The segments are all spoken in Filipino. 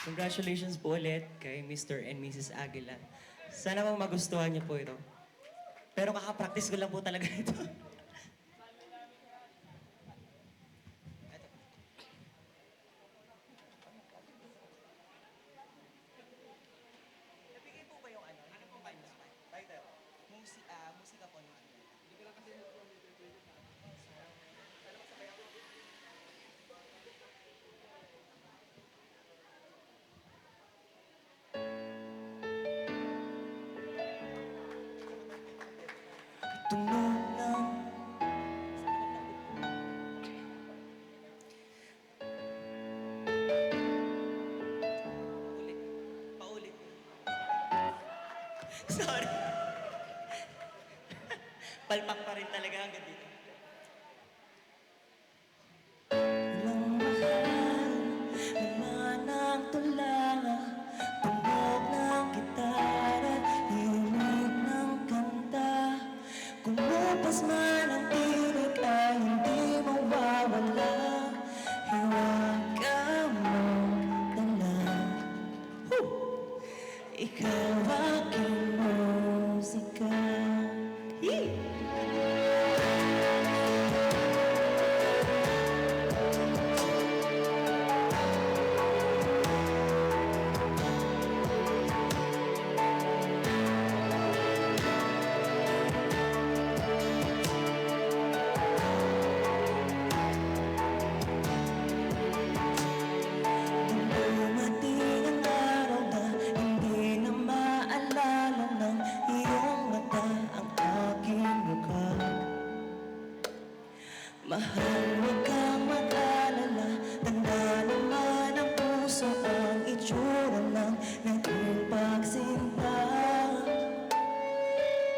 Congratulations po ulit kay Mr. and Mrs. Aguila. Sana po magustuhan niyo po ito. Pero kaka-practice ko lang po talaga ito. Nabigay po ba yung ano? Ano po ba yung title? Musika po yung ano? Hindi ko lang kasi tunog ng paulit. Sorry. Palpak pa rin talaga hanggang dito. Walang mahal, naman ang tula, tunog ng gitara, himig ng kanta. Kumupas man ang tinig ay hindi mawawala. Hiwaga mong dala. Ikaw aking musika. Yee! Dumating ang araw na hindi na maalala ng iyong mata ang aking mukha. Mahal, huwag kang mag-alala, tanda naman ang puso ang itsura ng naging pagsinta.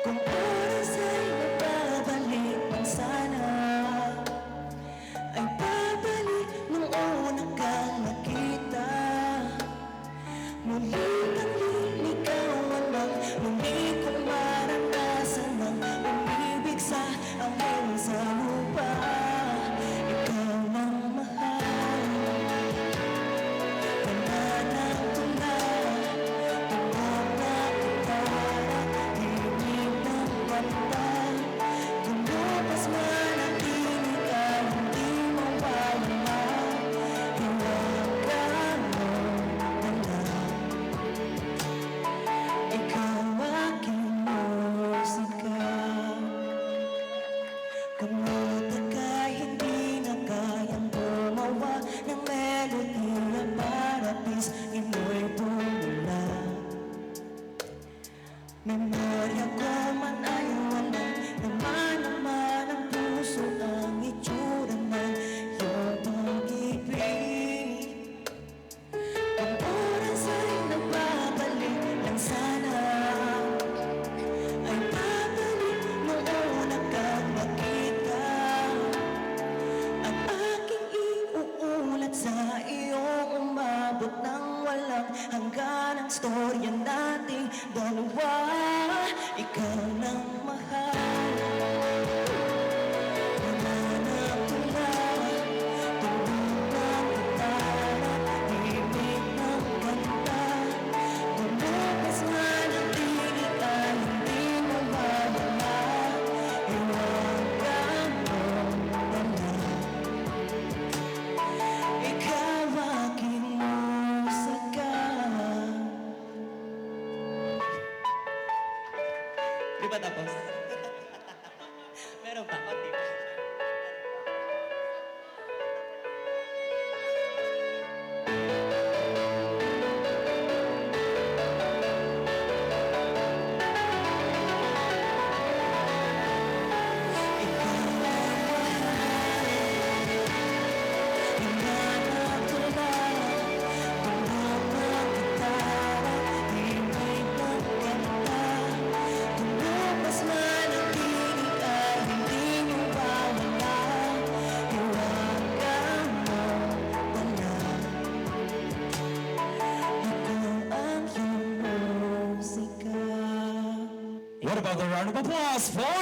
Kung oras ay nababalik man sana, ay babalik nung una kang nakita. Muli kang liligawan ng muli kong maranasan ng umibig sa amin sa lupa. Ikaw ang mahal, pananatula, tunog na gitara, himig ng kanta. Kumupas man ang tinig ay hindi mawawala. Hiwaga mong dala. Ikaw aking musika. Kamuta ka'y hindi na kayang gumawa ng melodiya para pisngi mo'y bumula. Memorya ko man ay wala, naman ang puso ang itsura ng iyong pag-ibig. Ang oras ay nababalik lang sana, ay babalik nung una kang nakita. Ang aking iuulat sa iyong umabot ng walang hangganang storya nating dalawa. Ikaw nang mahal, nananatula, tunog ng gitara, himig ng kanta. Kumupas man ang tinig ay hindi mawawala. Hiwaga mong dala. Ikaw aking musika. Di ba tapos? Meron pa, konti pa. What about the round of applause for